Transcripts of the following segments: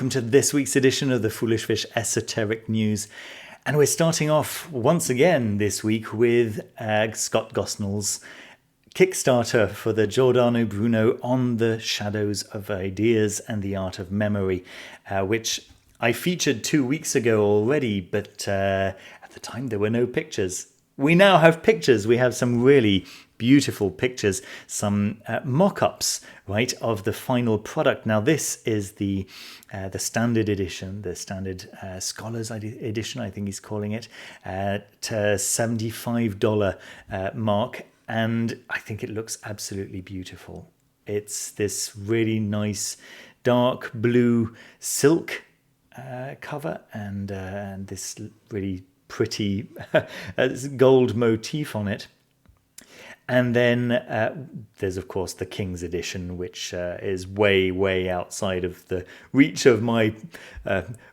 welcome to this week's edition of the Foolish Fish Esoteric News. And we're starting off once again this week with Scott Gosnell's Kickstarter for the Giordano Bruno On the Shadows of Ideas and the Art of Memory, which I featured 2 weeks ago already, but at the time there were no pictures. We now have pictures. We have some really beautiful pictures, some mock-ups, right, of the final product. Now, this is the standard edition, the standard Scholars edition, I think he's calling it, at $75 mark, and I think it looks absolutely beautiful. It's this really nice dark blue silk cover and this really pretty gold motif on it. And then there's, of course, the King's Edition, which is way, way outside of the reach of my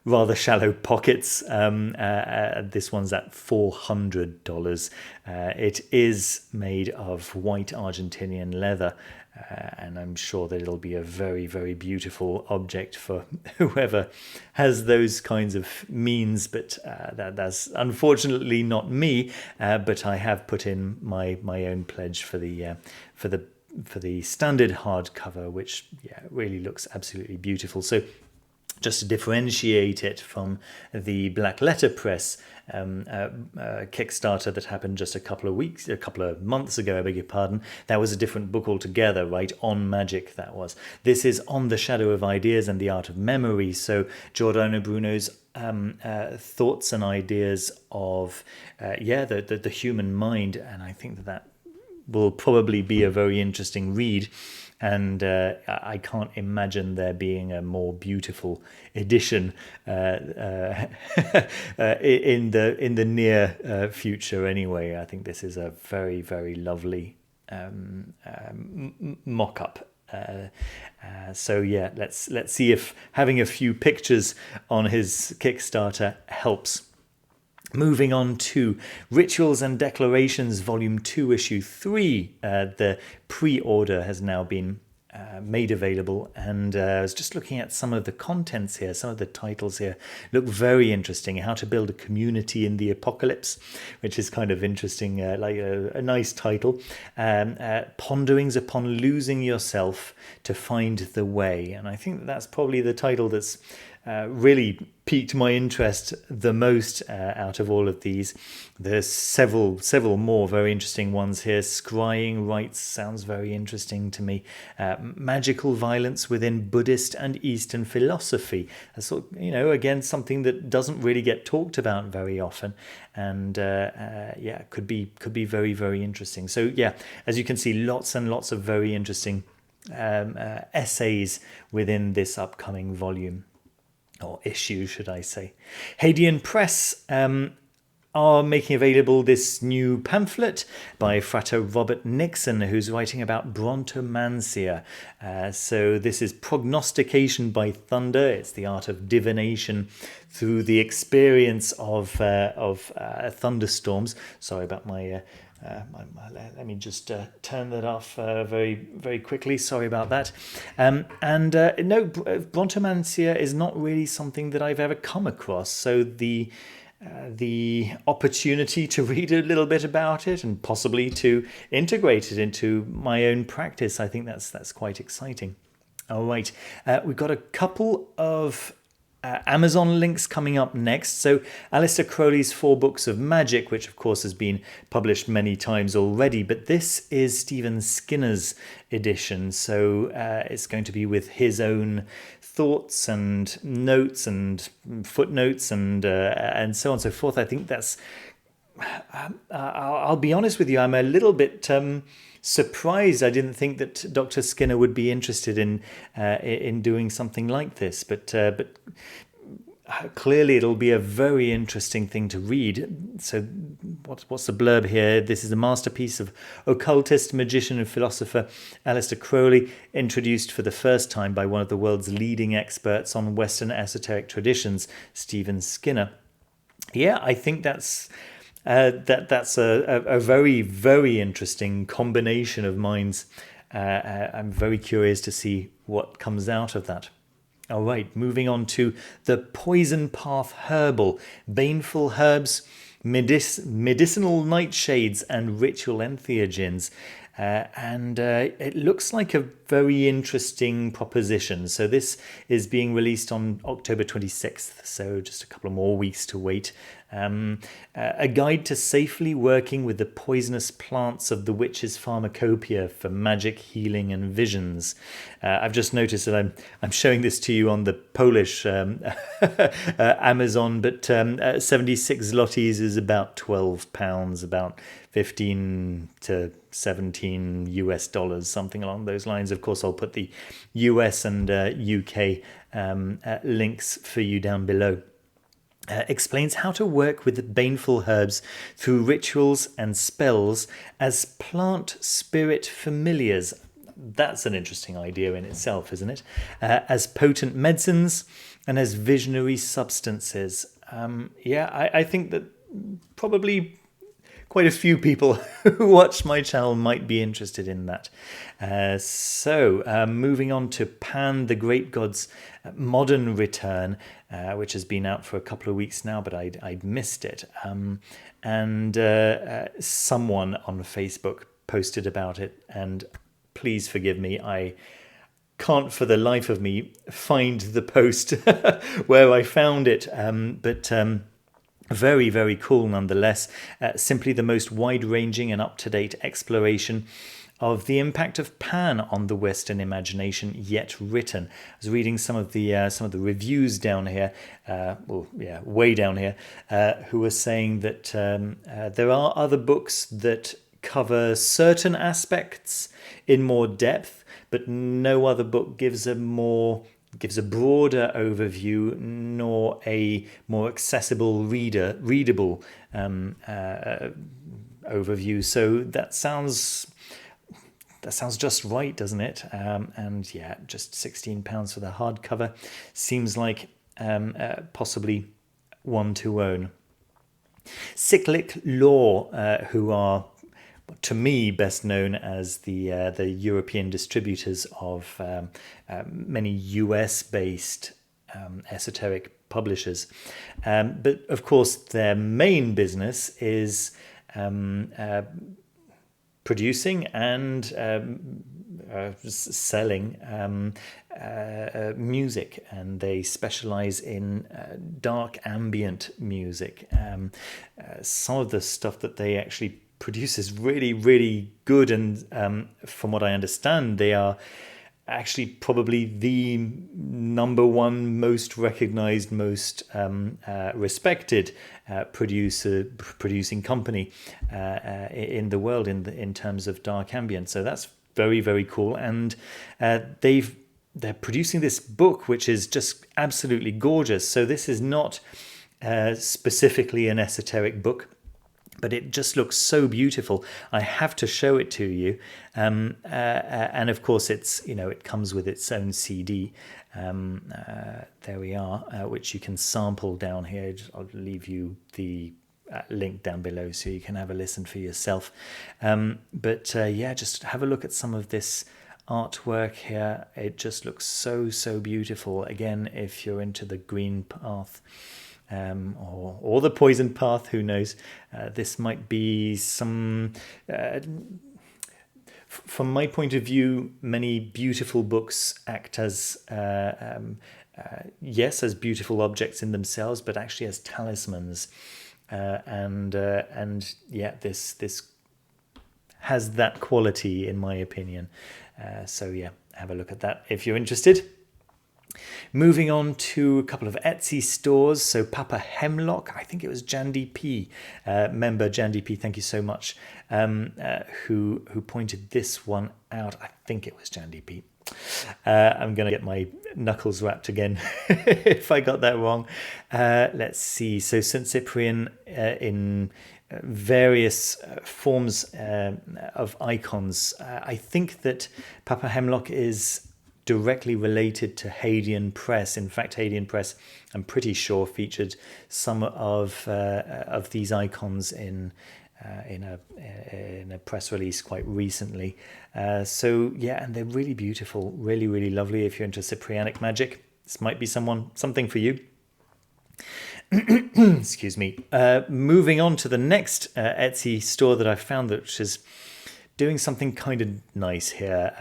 rather shallow pockets. This one's at $400. It is made of white Argentinian leather, and I'm sure that it'll be a very, very beautiful object for whoever has those kinds of means. But that's unfortunately not me. But I have put in my own pledge for the standard hardcover, which really looks absolutely beautiful. So, just to differentiate it from the Black Letter Press Kickstarter that happened just a couple of months ago, I beg your pardon, that was a different book altogether, right? On Magick, that was. This is On the Shadow of Ideas and the Art of Memory. So Giordano Bruno's thoughts and ideas of, the human mind. And I think that will probably be a very interesting read. And I can't imagine there being a more beautiful edition in the near future. Anyway, I think this is a very, very lovely mock-up. So let's see if having a few pictures on his Kickstarter helps. Moving on to Rituals and Declarations, Volume 2, Issue 3. The pre-order has now been made available, and I was just looking at some of the contents here. Some of the titles here look very interesting. How to Build a Community in the Apocalypse, which is kind of interesting, like a nice title. Ponderings upon Losing Yourself to Find the Way. And I think that's probably the title that's really piqued my interest the most out of all of these. There's several more very interesting ones here. Scrying Rites sounds very interesting to me. Magical Violence Within Buddhist and Eastern Philosophy. That's again something that doesn't really get talked about very often, and could be very, very interesting. So as you can see, lots and lots of very interesting essays within this upcoming volume. Or issue, should I say. Hadean Press are making available this new pamphlet by Frater Robert Nixon, who's writing about Brontomantia. So this is Prognostication by Thunder. It's the art of divination through the experience of thunderstorms. Sorry about my... let me just turn that off very, very quickly. Sorry about that. No, Brontomantia is not really something that I've ever come across. So the opportunity to read a little bit about it and possibly to integrate it into my own practice, I think that's quite exciting. All right, we've got a couple of Amazon links coming up next. So Aleister Crowley's 4 Books of Magic, which of course has been published many times already, but this is Stephen Skinner's edition. So it's going to be with his own thoughts and notes and footnotes and so on and so forth. I think that's... I'll be honest with you, I'm a little bit... surprised. I didn't think that Dr. Skinner would be interested in doing something like this, but clearly it'll be a very interesting thing to read. So what's the blurb here? This is a masterpiece of occultist, magician and philosopher Aleister Crowley, introduced for the first time by one of the world's leading experts on Western esoteric traditions, Stephen Skinner. Yeah, I think that's a very, very interesting combination of minds. I'm very curious to see what comes out of that. All right, moving on to the Poison Path Herbal, baneful herbs, medicinal nightshades, and ritual entheogens. And it looks like a very interesting proposition. So this is being released on October 26th, so just a couple of more weeks to wait. A guide to safely working with the poisonous plants of the witch's pharmacopoeia for magic, healing, and visions. I've just noticed that I'm showing this to you on the Polish Amazon, but 76 zlotys is about £12, about 15 to 17 US dollars, something along those lines. Of course, I'll put the US and UK links for you down below. Explains how to work with baneful herbs through rituals and spells as plant spirit familiars. That's an interesting idea in itself, isn't it? As potent medicines and as visionary substances. I think that probably quite a few people who watch my channel might be interested in that. Moving on to Pan the Great God's modern return, which has been out for a couple of weeks now, but I'd missed it. Someone on Facebook posted about it, and please forgive me, I can't for the life of me find the post where I found it, but very, very cool nonetheless. Simply the most wide-ranging and up-to-date exploration of the impact of Pan on the Western imagination yet written. I was reading some of the reviews down here, way down here, who were saying that there are other books that cover certain aspects in more depth, but no other book gives a broader overview nor a more accessible readable overview. So that sounds just right, doesn't it? And yeah, just £16 for the hardcover seems like possibly one to own. Cyclic Law, who are, to me, best known as the European distributors of many US-based esoteric publishers. But of course, their main business is producing and selling music, and they specialize in dark ambient music. Some of the stuff that they actually produce is really, really good, and from what I understand, they are actually probably the number one most recognized, most respected producing company in the world in terms of dark ambient. So that's very, very cool. And they're producing this book, which is just absolutely gorgeous. So this is not specifically an esoteric book, but it just looks so beautiful. I have to show it to you. And of course, it comes with its own CD. There we are, which you can sample down here. I'll leave you the link down below so you can have a listen for yourself. Just have a look at some of this artwork here. It just looks so, so beautiful. Again, if you're into the green path, or the poison path, who knows, this might be some from my point of view, many beautiful books act as as beautiful objects in themselves, but actually as talismans, this has that quality in my opinion. Have a look at that if you're interested. Moving on to a couple of Etsy stores. So Papa Hemlock, I think it was Jandy P, member Jandy P, thank you so much, who pointed this one out. I think it was Jandy P. I'm going to get my knuckles wrapped again if I got that wrong. Let's see. So St. Cyprian in various forms of icons. I think that Papa Hemlock is directly related to Hadean Press. In fact, Hadean Press, I'm pretty sure, featured some of these icons in a press release quite recently. And they're really beautiful, really, really lovely. If you're into Cyprianic magic, this might be something for you. Excuse me. Moving on to the next Etsy store that I found, which is doing something kind of nice here.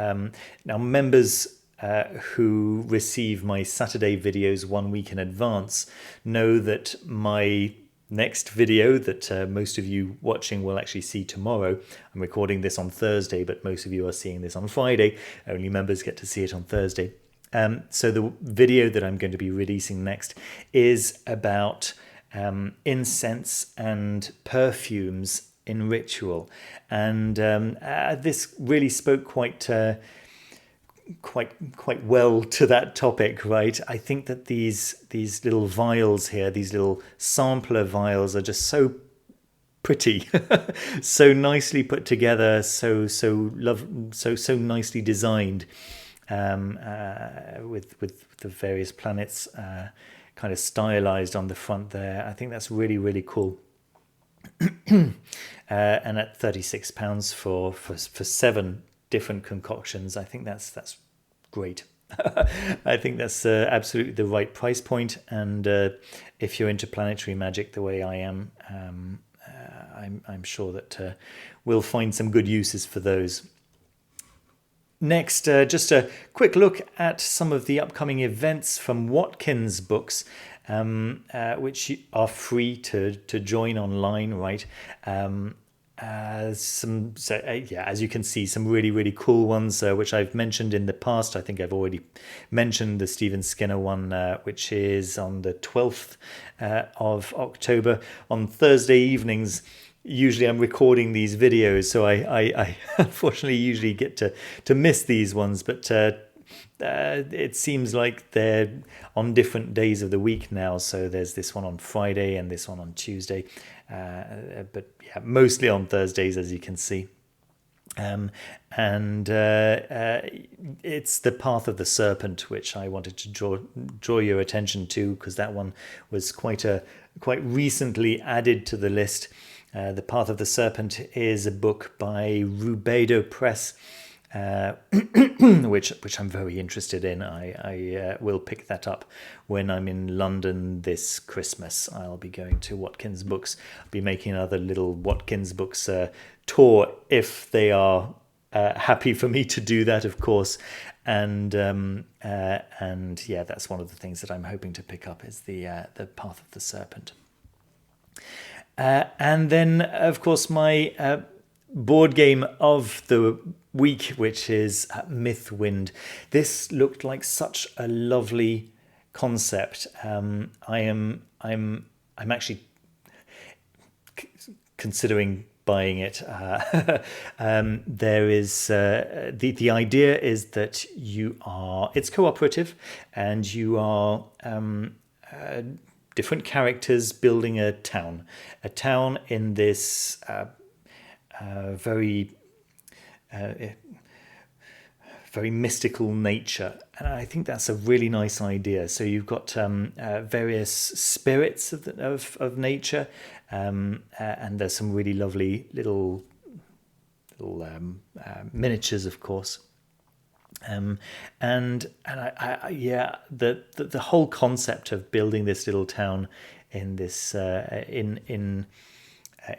Now, members who receive my Saturday videos 1 week in advance know that my next video that most of you watching will actually see tomorrow. I'm recording this on Thursday, but most of you are seeing this on Friday. Only members get to see it on Thursday. So the video that I'm going to be releasing next is about incense and perfumes in ritual, and this really spoke quite well to that topic, right? I think that these little vials here, these little sampler vials, are just so pretty, so nicely put together, so nicely designed, with the various planets kind of stylized on the front there. I think that's really cool. And at £36 for 7 different concoctions, I think that's great. I think that's absolutely the right price point, and if you're into planetary magic the way I am, I'm sure that we'll find some good uses for those. Next, just a quick look at some of the upcoming events from Watkins books, which are free to join online, right? As you can see, some really cool ones, which I've mentioned in the past. I think I've already mentioned the Stephen Skinner one, which is on the 12th of October on Thursday evenings. Usually I'm recording these videos, so I unfortunately usually get to miss these ones, but it seems like they're on different days of the week now. So there's this one on Friday and this one on Tuesday, but yeah, mostly on Thursdays, as you can see. And it's the Path of the Serpent, which I wanted to draw your attention to, because that one was quite recently added to the list. The Path of the Serpent is a book by Rubedo Press, which I'm very interested in. I will pick that up when I'm in London this Christmas. I'll be going to Watkins Books. I'll be making another little Watkins Books tour if they are happy for me to do that, of course. And yeah, that's one of the things that I'm hoping to pick up, is the Path of the Serpent. And then, of course, my board game of the week, which is Mythwind. This looked like such a lovely concept. I'm actually considering buying it. There is the idea is that it's cooperative, and you are different characters building a town in this very mystical nature, and I think that's a really nice idea. So you've got various spirits of nature, and there's some really lovely little miniatures, of course. And the whole concept of building this little town in this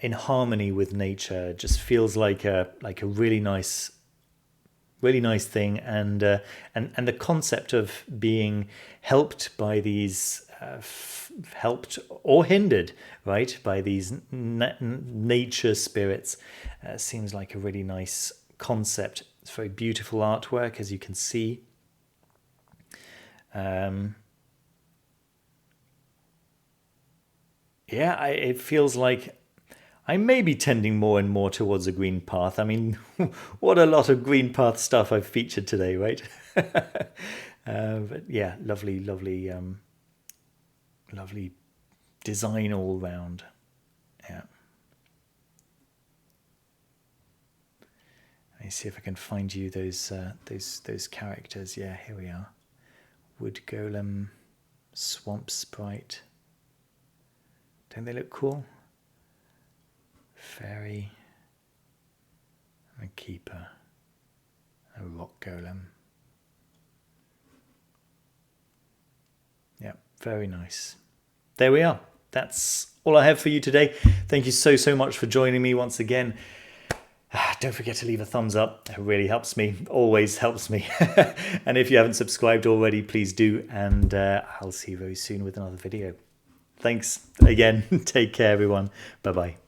in harmony with nature just feels like a really nice thing, and the concept of being helped by these helped or hindered, right, by these nature spirits seems like a really nice concept. It's very beautiful artwork, as you can see. It feels like I may be tending more and more towards a green path. I mean, what a lot of green path stuff I've featured today, right? But yeah, lovely design all round. Yeah. Let me see if I can find you those characters. Yeah, here we are. Wood Golem, Swamp Sprite. Don't they look cool? Fairy, a Keeper, a Rock Golem. Yeah, very nice. There we are. That's all I have for you today. Thank you so much for joining me once again. Don't forget to leave a thumbs up. It really helps me, always helps me. And if you haven't subscribed already, please do. And I'll see you very soon with another video. Thanks again. Take care, everyone. Bye-bye.